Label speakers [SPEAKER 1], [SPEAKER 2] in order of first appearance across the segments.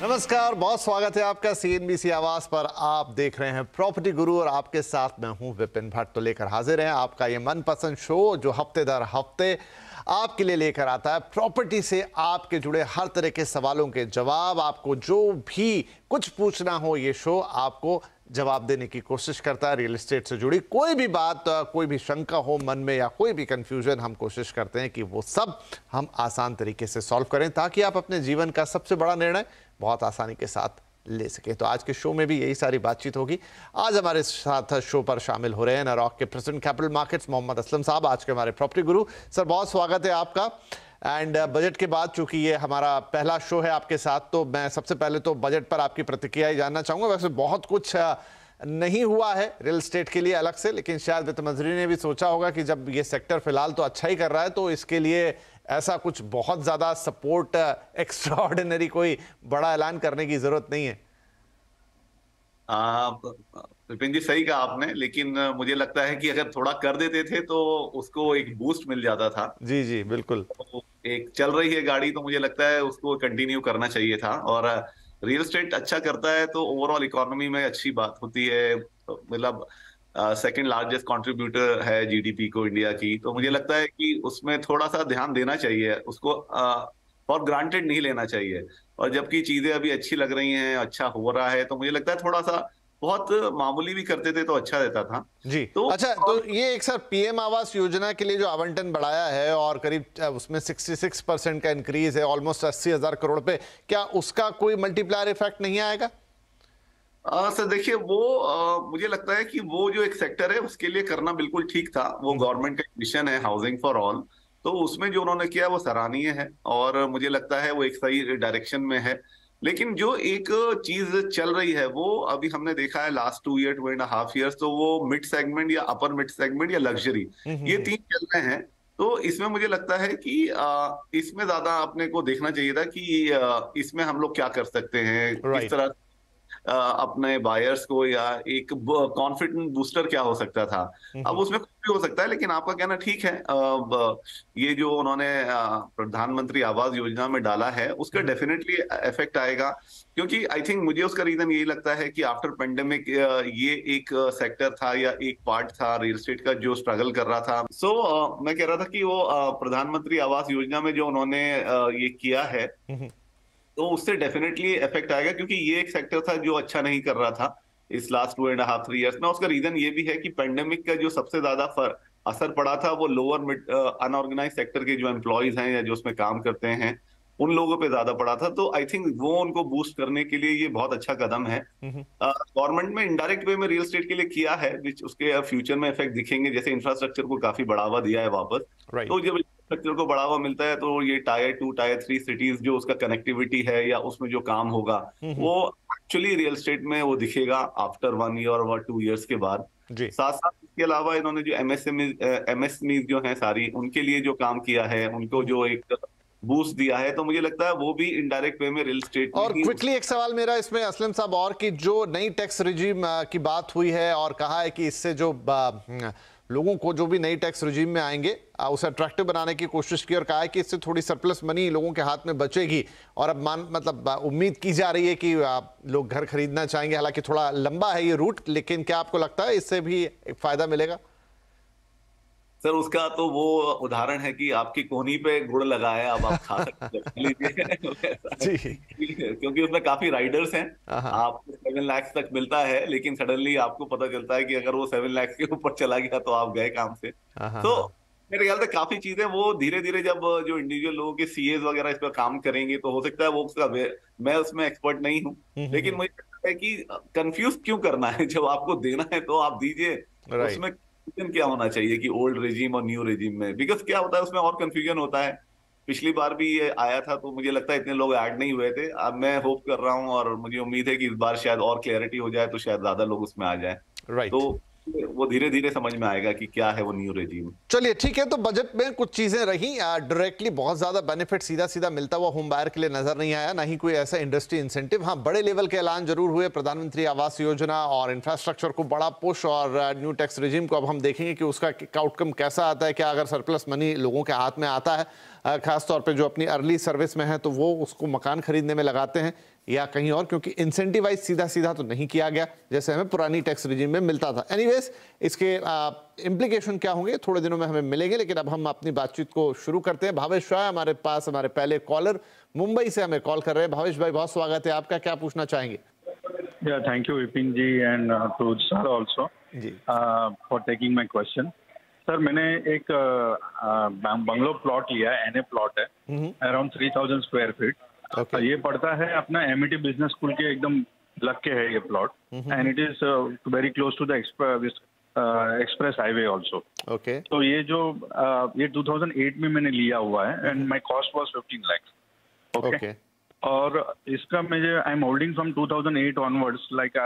[SPEAKER 1] नमस्कार, बहुत स्वागत है आपका सीएनबीसी आवाज पर। आप देख रहे हैं प्रॉपर्टी गुरु और आपके साथ मैं हूं विपिन भट्ट। तो लेकर हाजिर हैं आपका ये मनपसंद शो जो हफ्ते दर हफ्ते आपके लिए लेकर आता है प्रॉपर्टी से आपके जुड़े हर तरह के सवालों के जवाब। आपको जो भी कुछ पूछना हो, ये शो आपको जवाब देने की कोशिश करता है। रियल एस्टेट से जुड़ी कोई भी बात, कोई भी शंका हो मन में या कोई भी कंफ्यूजन, हम कोशिश करते हैं कि वो सब हम आसान तरीके से सॉल्व करें ताकि आप अपने जीवन का सबसे बड़ा निर्णय बहुत आसानी के साथ ले सके। तो आज के शो में भी यही सारी बातचीत होगी। आज हमारे साथ शो पर शामिल हो रहे हैं नरॉक के president capital markets Mohammad Aslam साहब, आज के हमारे प्रॉपर्टी गुरु। सर, बहुत स्वागत है आपका। एंड बजट के बाद चूंकि ये हमारा पहला शो है आपके साथ, तो मैं सबसे पहले तो बजट पर आपकी प्रतिक्रिया जानना चाहूंगा। वैसे बहुत कुछ नहीं हुआ है रियल एस्टेट के लिए अलग से, लेकिन शायद वित्त मंत्री ने भी सोचा होगा कि जब ये सेक्टर फिलहाल तो अच्छा ही कर रहा है तो इसके लिए ऐसा कुछ बहुत ज्यादा सपोर्ट एक्स्ट्राऑर्डिनरी कोई बड़ा ऐलान करने की जरूरत नहीं है।
[SPEAKER 2] विपिन जी, सही कहा आपने, लेकिन मुझे लगता है कि अगर थोड़ा कर देते थे तो उसको एक बूस्ट मिल जाता था।
[SPEAKER 1] जी जी बिल्कुल।
[SPEAKER 2] तो एक चल रही है गाड़ी, तो मुझे लगता है उसको कंटिन्यू करना चाहिए था। और रियल एस्टेट अच्छा करता है तो ओवरऑल इकोनॉमी में अच्छी बात होती है। मतलब सेकंड लार्जेस्ट कंट्रीब्यूटर है जीडीपी को इंडिया की, तो मुझे लगता है कि उसमें थोड़ा सा ध्यान देना चाहिए, उसको फॉर ग्रांटेड नहीं लेना चाहिए। और जबकि चीजें अभी अच्छी लग रही हैं, अच्छा हो रहा है, तो मुझे लगता है थोड़ा सा बहुत मामूली भी करते थे तो अच्छा रहता था।
[SPEAKER 1] जी
[SPEAKER 2] तो
[SPEAKER 1] अच्छा, तो ये एक सर पीएम आवास योजना के लिए जो आवंटन बढ़ाया है और करीब उसमें 66% का इंक्रीज है, ऑलमोस्ट 80,000 करोड़ पे, क्या उसका कोई मल्टीप्लायर इफेक्ट नहीं आएगा?
[SPEAKER 2] सर देखिए, वो मुझे लगता है कि वो जो एक सेक्टर है उसके लिए करना बिल्कुल ठीक था। वो गवर्नमेंट का मिशन है हाउसिंग फॉर ऑल, तो उसमें जो उन्होंने किया वो सराहनीय है और मुझे लगता है वो एक सही डायरेक्शन में है। लेकिन जो एक चीज चल रही है वो अभी हमने देखा है लास्ट 2 ईयर 2.5 ईयर्स, तो वो मिड सेगमेंट या अपर मिड सेगमेंट या लग्जरी, ये तीन चल रहे हैं। तो इसमें मुझे लगता है कि इसमें ज्यादा अपने को देखना चाहिए था कि इसमें हम लोग क्या कर सकते हैं, किस
[SPEAKER 1] राइट।
[SPEAKER 2] तरह अपने बायर्स को, या एक कॉन्फिडेंस बूस्टर क्या हो सकता था। अब उसमें कुछ भी हो सकता है, लेकिन आपका कहना ठीक है। ये जो उन्होंने प्रधानमंत्री आवास योजना में डाला है उसका डेफिनेटली इफेक्ट आएगा, क्योंकि आई थिंक मुझे उसका रीजन यही लगता है कि आफ्टर पेंडेमिक ये एक सेक्टर था या एक पार्ट था रियल एस्टेट का जो स्ट्रगल कर रहा था। मैं कह रहा था कि वो प्रधानमंत्री आवास योजना में जो उन्होंने ये किया है, तो उससे डेफिनेटली इफेक्ट आएगा, क्योंकि ये एक सेक्टर था जो अच्छा नहीं कर रहा था इस लास्ट 2.5 3 ईयर्स में। उसका रीजन ये भी है कि पेंडेमिक का जो सबसे ज्यादा असर पड़ा था वो लोअर मिड अनऑर्गेनाइज सेक्टर के जो एम्प्लॉयज हैं या जो उसमें काम करते हैं, उन लोगों पे ज्यादा पड़ा था। तो आई थिंक वो उनको बूस्ट करने के लिए ये बहुत अच्छा कदम है। गवर्नमेंट में इनडायरेक्ट वे में रियल एस्टेट के लिए किया है, विच उसके फ्यूचर में इफेक्ट दिखेंगे। जैसे इंफ्रास्ट्रक्चर को काफी बढ़ावा दिया है वापस,
[SPEAKER 1] राइट।
[SPEAKER 2] तो जब इंफ्रास्ट्रक्चर को बढ़ावा मिलता है तो ये टायर 2 टायर 3 सिटीज जो उसका कनेक्टिविटी है या उसमें जो काम होगा वो एक्चुअली रियल एस्टेट में वो दिखेगा आफ्टर 1 ईयर और 2 ईयर्स के बाद।
[SPEAKER 1] जी।
[SPEAKER 2] साथ साथ इसके अलावा इन्होंने जो एमएसएमई जो है सारी, उनके लिए जो काम किया है, उनको जो एक बूस्ट दिया है, तो मुझे लगता है वो भी इनडायरेक्ट वे में रियल एस्टेट में
[SPEAKER 1] और
[SPEAKER 2] ही।
[SPEAKER 1] क्विकली एक सवाल मेरा इसमें असलम साहब, और कि जो नई टैक्स रिजीम की बात हुई है और कहा है कि इससे जो लोगों को जो भी नई टैक्स रिजीम में आएंगे उसे अट्रैक्टिव बनाने की कोशिश की और कहा है कि इससे थोड़ी सरप्लस मनी लोगों के हाथ में बचेगी और अब मतलब उम्मीद की जा रही है कि लोग घर खरीदना चाहेंगे। हालांकि थोड़ा लंबा है ये रूट, लेकिन क्या आपको लगता है इससे भी एक फायदा मिलेगा?
[SPEAKER 2] सर उसका तो वो उदाहरण है कि आपकी कोहनी पे गुड़ लगा है, अब आप खा सकते हैं, खा लीजिए। वैसा है।
[SPEAKER 1] जी।
[SPEAKER 2] क्योंकि उसमें काफी राइडर्स हैं।
[SPEAKER 1] हाँ
[SPEAKER 2] आपको 7 लाख तक मिलता है, लेकिन सडनली आपको पता चलता है कि अगर वो 7 लाख के ऊपर चला गया तो आप गए काम से।
[SPEAKER 1] हाँ हाँ
[SPEAKER 2] तो
[SPEAKER 1] हाँ।
[SPEAKER 2] मेरे ख्याल से काफी चीजें वो धीरे धीरे जब जो इंडिविजुअल लोगों के सीएज वगैरह इस पर काम करेंगे तो हो सकता है वो उसका मैं उसमें एक्सपर्ट नहीं हूँ, लेकिन मुझे लगता है कि कंफ्यूज क्यों करना है, जब आपको देना है तो आप दीजिए।
[SPEAKER 1] राइट।
[SPEAKER 2] उसमें कंफ्यूजन क्या होना चाहिए कि ओल्ड रेजिम और न्यू रेजिम में, बिकॉज क्या होता है उसमें और कंफ्यूजन होता है। पिछली बार भी ये आया था तो मुझे लगता है इतने लोग ऐड नहीं हुए थे। अब मैं होप कर रहा हूँ और मुझे उम्मीद है कि इस बार शायद और क्लैरिटी हो जाए तो शायद ज्यादा लोग उसमें आ जाए।
[SPEAKER 1] राइट।
[SPEAKER 2] तो वो धीरे धीरे समझ में आएगा कि क्या है वो न्यू रेजिम।
[SPEAKER 1] चलिए ठीक है, तो बजट में कुछ चीजें रही डायरेक्टली बहुत ज्यादा बेनिफिट सीधा सीधा मिलता हुआ होम बायर के लिए नजर नहीं आया, ना ही कोई ऐसा इंडस्ट्री इंसेंटिव। हाँ, बड़े लेवल के ऐलान जरूर हुए, प्रधानमंत्री आवास योजना और इंफ्रास्ट्रक्चर को बड़ा पुश और न्यू टैक्स रिजीम को अब हम देखेंगे कि उसका आउटकम कैसा आता है, क्या अगर सरप्लस मनी लोगों के हाथ में आता है खास तौर पे जो अपनी अर्ली सर्विस में है तो वो उसको मकान खरीदने में लगाते हैं या कहीं और, क्योंकि इंसेंटिवाइज सीधा सीधा तो नहीं किया गया जैसे हमें पुरानी टैक्स रिजीम में मिलता था। एनीवेज, इसके इम्प्लीकेशन क्या होंगे थोड़े दिनों में हमें मिलेंगे, लेकिन अब हम अपनी बातचीत को शुरू करते हैं। भावेश राय हमारे पास, हमारे पहले कॉलर मुंबई से हमें कॉल कर रहे हैं। भावेश भाई, बहुत स्वागत है आपका, क्या पूछना चाहेंगे?
[SPEAKER 3] Thank you, Vipin ji, and to sir also
[SPEAKER 1] ji
[SPEAKER 3] for taking my question. Sir, मैंने एक बंगलो प्लॉट लिया है, एनए प्लॉट है, अराउंड 3000 स्क्वायर फीट। ये पड़ता है अपना एमईटी बिजनेस स्कूल के एकदम लग के है ये plot, and it is very close to the express highway also.
[SPEAKER 1] Okay,
[SPEAKER 3] तो ये जो ये 2008 में मैंने लिया हुआ है, and my cost was 15 lakhs। Okay, और इसका मुझे I am holding from 2008 onwards, like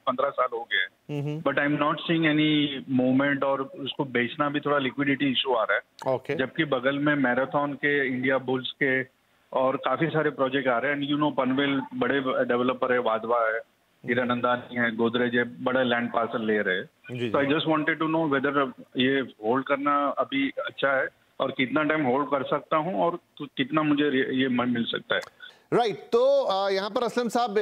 [SPEAKER 3] 15 साल हो गए, but I am not seeing any movement, और उसको बेचना भी थोड़ा लिक्विडिटी इशू आ रहा है। जबकि बगल में मैराथन के, इंडिया बुल्स के और काफी सारे प्रोजेक्ट आ रहे हैं, एंड यू नो पनवेल बड़े डेवलपर है, वाधवा है, हीरानंदानी है, गोदरेज है, बड़ा लैंड पार्सल ले रहे हैं। तो I just wanted to know whether ये होल्ड करना अभी अच्छा है, और कितना टाइम होल्ड कर सकता हूँ, और कितना मुझे ये मिल सकता है।
[SPEAKER 1] राइट, तो यहाँ पर असलम साहब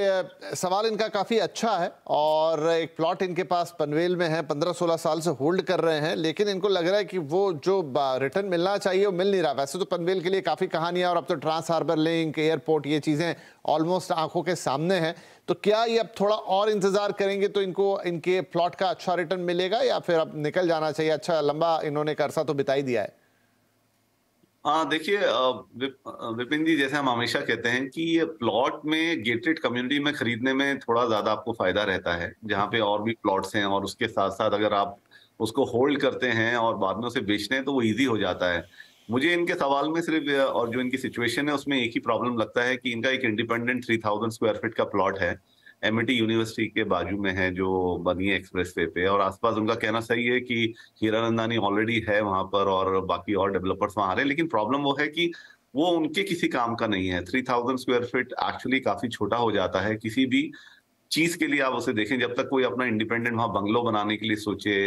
[SPEAKER 1] सवाल इनका काफ़ी अच्छा है, और एक प्लॉट इनके पास पनवेल में है, 15-16 साल से होल्ड कर रहे हैं, लेकिन इनको लग रहा है कि वो जो रिटर्न मिलना चाहिए वो मिल नहीं रहा। वैसे तो पनवेल के लिए काफ़ी कहानियाँ, और अब तो ट्रांस हार्बर लिंक, एयरपोर्ट, ये चीज़ें ऑलमोस्ट आंखों के सामने हैं। तो क्या ये अब थोड़ा और इंतज़ार करेंगे तो इनको इनके प्लॉट का अच्छा रिटर्न मिलेगा, या फिर अब निकल जाना चाहिए? अच्छा लंबा इन्होंने कर्जा तो बिता ही दिया है।
[SPEAKER 2] देखिए विपिन जी, जैसे हम हमेशा कहते हैं कि ये प्लॉट में गेटेड कम्युनिटी में खरीदने में थोड़ा ज्यादा आपको फायदा रहता है, जहाँ पे और भी प्लॉट्स हैं, और उसके साथ साथ अगर आप उसको होल्ड करते हैं और बाद में उसे बेचते हैं तो वो इजी हो जाता है। मुझे इनके सवाल में सिर्फ और जो इनकी सिचुएशन है उसमें एक ही प्रॉब्लम लगता है कि इनका एक इंडिपेंडेंट 3000 स्क्वायर फीट का प्लॉट है, एमआईटी यूनिवर्सिटी के बाजू में है, जो बनी है एक्सप्रेस वे पे, और आसपास उनका कहना सही है कि हीरानंदानी ऑलरेडी है वहां पर और बाकी और डेवलपर्स वहां आ रहे हैं, लेकिन प्रॉब्लम वो है कि वो उनके किसी काम का नहीं है। 3000 स्क्वायर फीट एक्चुअली काफी छोटा हो जाता है किसी भी चीज के लिए। आप उसे देखें, जब तक कोई अपना इंडिपेंडेंट वहां बंगलो बनाने के लिए सोचे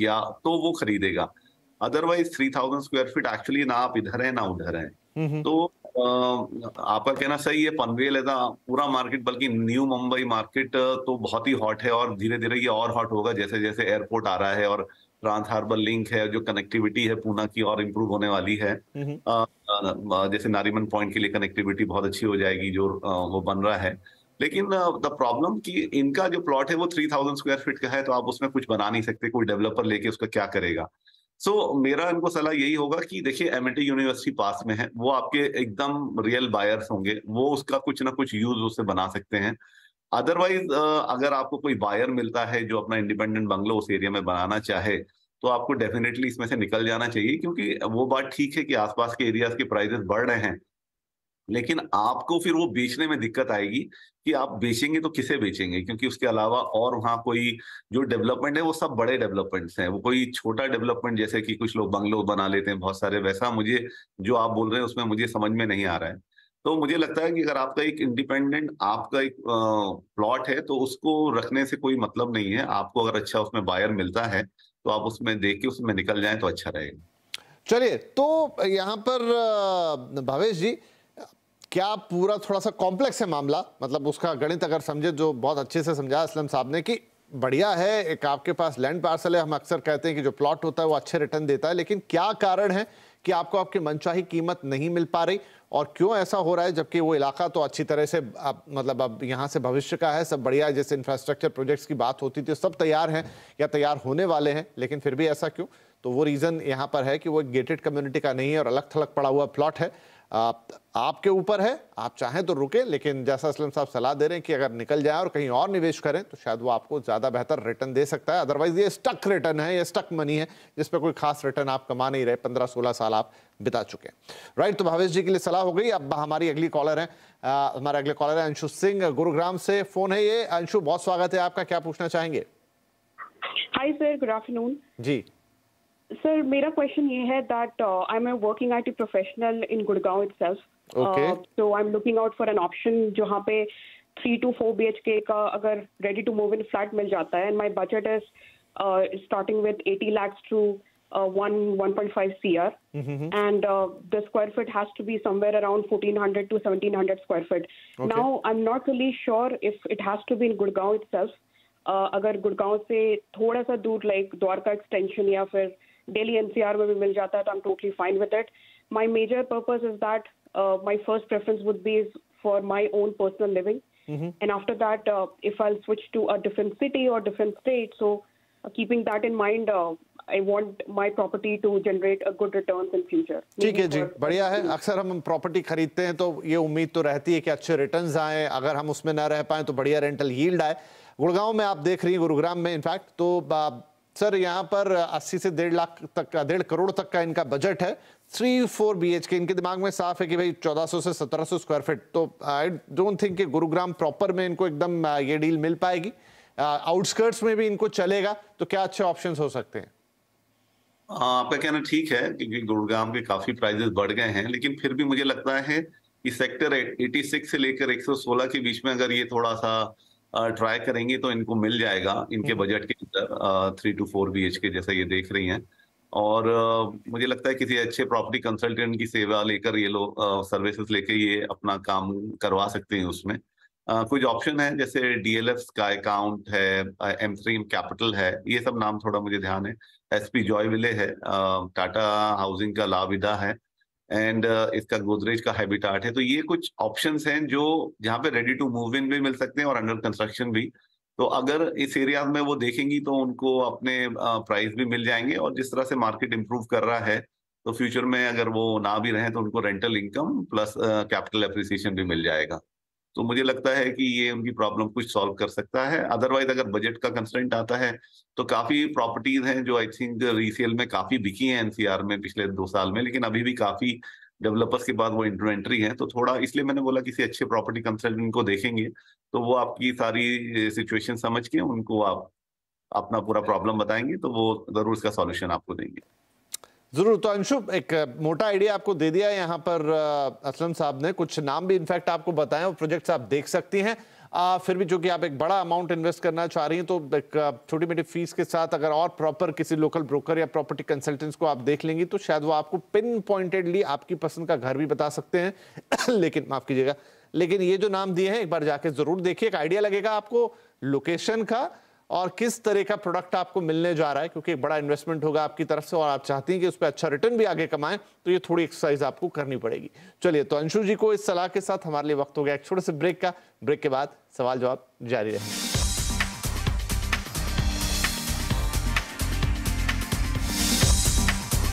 [SPEAKER 2] या तो वो खरीदेगा, अदरवाइज 3000 स्क्वायर फीट एक्चुअली ना आप इधर है ना उधर है। तो आपका कहना सही है, पनवेल है पूरा मार्केट, बल्कि न्यू मुंबई मार्केट तो बहुत ही हॉट है, और धीरे धीरे ये और हॉट होगा जैसे जैसे एयरपोर्ट आ रहा है और ट्रांस हार्बर लिंक है, जो कनेक्टिविटी है पूना की और इम्प्रूव होने वाली है। जैसे नारीमन पॉइंट के लिए कनेक्टिविटी बहुत अच्छी हो जाएगी जो वो बन रहा है। लेकिन द प्रॉब्लम कि इनका जो प्लॉट है वो 3000 स्क्वायर फीट का है, तो आप उसमें कुछ बना नहीं सकते, कोई डेवलपर लेके उसका क्या करेगा। मेरा इनको सलाह यही होगा कि देखिए एमआईटी यूनिवर्सिटी पास में है, वो आपके एकदम रियल बायर्स होंगे, वो उसका कुछ ना कुछ यूज उससे बना सकते हैं। अदरवाइज अगर आपको कोई बायर मिलता है जो अपना इंडिपेंडेंट बंगलो उस एरिया में बनाना चाहे, तो आपको डेफिनेटली इसमें से निकल जाना चाहिए, क्योंकि वो बात ठीक है कि आसपास के एरियाज के प्राइसेस बढ़ रहे हैं, लेकिन आपको फिर वो बेचने में दिक्कत आएगी कि आप बेचेंगे तो किसे बेचेंगे, क्योंकि उसके अलावा और वहाँ कोई जो डेवलपमेंट है वो सब बड़े डेवलपमेंट्स हैं, वो कोई छोटा डेवलपमेंट जैसे कि कुछ लोग बंगलो बना लेते हैं बहुत सारे, वैसा मुझे जो आप बोल रहे हैं उसमें मुझे समझ में नहीं आ रहा है। तो मुझे लगता है कि अगर आपका एक इंडिपेंडेंट आपका एक प्लॉट है तो उसको रखने से कोई मतलब नहीं है। आपको अगर अच्छा उसमें बायर मिलता है तो आप उसमें देख के उसमें निकल जाएं तो अच्छा रहेगा।
[SPEAKER 1] चलिए, तो यहाँ पर भावेश जी, क्या पूरा थोड़ा सा कॉम्प्लेक्स है मामला, मतलब उसका गणित अगर समझे, जो बहुत अच्छे से समझाया असलम साहब ने, कि बढ़िया है एक आपके पास लैंड पार्सल है, हम अक्सर कहते हैं कि जो प्लॉट होता है वो अच्छे रिटर्न देता है, लेकिन क्या कारण है कि आपको आपकी मनचाही कीमत नहीं मिल पा रही, और क्यों ऐसा हो रहा है, जबकि वो इलाका तो अच्छी तरह से मतलब अब यहाँ से भविष्य का है, सब बढ़िया, जैसे इंफ्रास्ट्रक्चर प्रोजेक्ट्स की बात होती थी सब तैयार हैं या तैयार होने वाले हैं, लेकिन फिर भी ऐसा क्यों? तो वो रीज़न यहाँ पर है कि वो एक गेटेड कम्युनिटी का नहीं है और अलग थलग पड़ा हुआ प्लॉट है। आपके ऊपर है, आप चाहें तो रुके, लेकिन जैसा असलम साहब सलाह दे रहे हैं कि अगर निकल जाए और कहीं और निवेश करें तो शायद वो आपको ज़्यादा बेहतर रिटर्न दे सकता है। अदरवाइज ये स्टक रिटर्न है, ये स्टक मनी है जिस पर कोई खास रिटर्न आप कमा नहीं रहे, 15-16 साल आप बिता चुके हैं। राइट, तो भावेश जी के लिए सलाह हो गई। अब हमारी अगली कॉलर है, हमारे अगले कॉलर है अंशु सिंह, गुरुग्राम से फोन है ये। अंशु, बहुत स्वागत है आपका, क्या पूछना चाहेंगे?
[SPEAKER 4] Hi sir, good afternoon.
[SPEAKER 1] जी
[SPEAKER 4] सर, मेरा क्वेश्चन ये है that I am a working IT professional in Gurgaon itself.
[SPEAKER 1] Okay.
[SPEAKER 4] So I'm looking out for an option जहाँ पे 3 to 4 BHK का अगर ready to move in flat मिल जाता है, and my budget is starting with 80 lakhs to 1.5 CR, and the square foot has to be somewhere around 1400 to 1700 square foot.
[SPEAKER 1] Okay.
[SPEAKER 4] Now, I'm not really sure if it has to be in Gurgaon itself. अगर गुड़गांव से थोड़ा सा दूर like Dwarka extension या फिर Delhi NCR में भी मिल जाता है तो I am totally fine with it. My major purpose is that my first preference would be for my own personal living, and after that if I'll switch to a different city or different state, so keeping that in mind, I want my property to generate a good returns in future.
[SPEAKER 1] ठीक है जी, बढ़िया है. अक्सर हम property खरीदते हैं तो ये उम्मीद तो रहती है कि अच्छे रिटर्न्स आए, अगर हम उसमें ना रह पाए तो बढ़िया रेंटल यील्ड आए. गुड़गांव में आप देख रही हैं, गुरुग्राम में इनफैक्ट, तो सर यहाँ पर 80 से 1.5 लाख तक का, 1.5 करोड़ तक का इनका बजट है. 3-4 BHK इनके दिमाग में साफ है कि भाई 1400 से 1700 स्क्वायर फीट. तो आई डोंट थिंक कि गुरुग्राम प्रॉपर में इनको एकदम ये डील मिल पाएगी. आउटस्कर्ट्स में भी इनको चलेगा, तो क्या अच्छे ऑप्शंस हो सकते हैं?
[SPEAKER 2] आपका कहना ठीक है, क्योंकि गुड़गांव के काफी प्राइसेस बढ़ गए हैं, लेकिन फिर भी मुझे लगता है कि सेक्टर 86 से लेकर 116 के बीच में अगर ये थोड़ा सा ट्राई करेंगे तो इनको मिल जाएगा इनके बजट के अंदर 3 to 4 BHK जैसा ये देख रही हैं. और मुझे लगता है किसी अच्छे प्रॉपर्टी कंसल्टेंट की सेवा लेकर ये लोग सर्विसेज लेकर ये अपना काम करवा सकते हैं. उसमें कुछ ऑप्शन है, जैसे DLF स्काई अकाउंट है, M3 कैपिटल है, ये सब नाम थोड़ा मुझे ध्यान है. SP जॉयविले है, टाटा हाउसिंग का लाविदा है, एंड इसका गोदरेज का हैबिटाट है. तो ये कुछ ऑप्शंस हैं जो जहाँ पे रेडी टू मूव इन भी मिल सकते हैं और अंडर कंस्ट्रक्शन भी. तो अगर इस एरिया में वो देखेंगी तो उनको अपने प्राइस भी मिल जाएंगे, और जिस तरह से मार्केट इंप्रूव कर रहा है तो फ्यूचर में अगर वो ना भी रहे तो उनको rental income plus capital appreciation भी मिल जाएगा. तो मुझे लगता है कि ये उनकी प्रॉब्लम कुछ सॉल्व कर सकता है. अदरवाइज अगर बजट का कंस्ट्रेंट आता है तो काफी प्रॉपर्टीज हैं जो आई थिंक रीसेल में काफी बिकी हैं NCR में पिछले 2 साल में, लेकिन अभी भी काफी डेवलपर्स के बाद वो इन्वेंट्री है. तो थोड़ा इसलिए मैंने बोला किसी अच्छे प्रॉपर्टी कंसल्टेंट को देखेंगे तो वो आपकी सारी सिचुएशन समझ के उनको आप अपना पूरा प्रॉब्लम बताएंगे तो वो जरूर इसका सॉल्यूशन आपको देंगे.
[SPEAKER 1] जरूर. तो अंशु, एक मोटा आइडिया आपको दे दिया यहाँ पर असलम साहब ने. कुछ नाम भी इनफैक्ट आपको बताएं और प्रोजेक्ट्स आप देख सकती हैं. फिर भी जो कि आप एक बड़ा अमाउंट इन्वेस्ट करना चाह रही हैं तो एक छोटी मोटी फीस के साथ अगर और प्रॉपर किसी लोकल ब्रोकर या प्रॉपर्टी कंसल्टेंट्स को आप देख लेंगी तो शायद वो आपको पिन पॉइंटेडली आपकी पसंद का घर भी बता सकते हैं. लेकिन माफ कीजिएगा, लेकिन ये जो नाम दिए हैं एक बार जाके जरूर देखिए, एक आइडिया लगेगा आपको लोकेशन का और किस तरह का प्रोडक्ट आपको मिलने जा रहा है, क्योंकि एक बड़ा इन्वेस्टमेंट होगा आपकी तरफ से और आप चाहती हैं कि उस पर अच्छा रिटर्न भी आगे कमाएं, तो ये थोड़ी एक्सरसाइज आपको करनी पड़ेगी. चलिए, तो अंशु जी को इस सलाह के साथ हमारे लिए वक्त हो गया एक छोटे से ब्रेक का. ब्रेक के बाद सवाल जवाब जारी रहेंगे.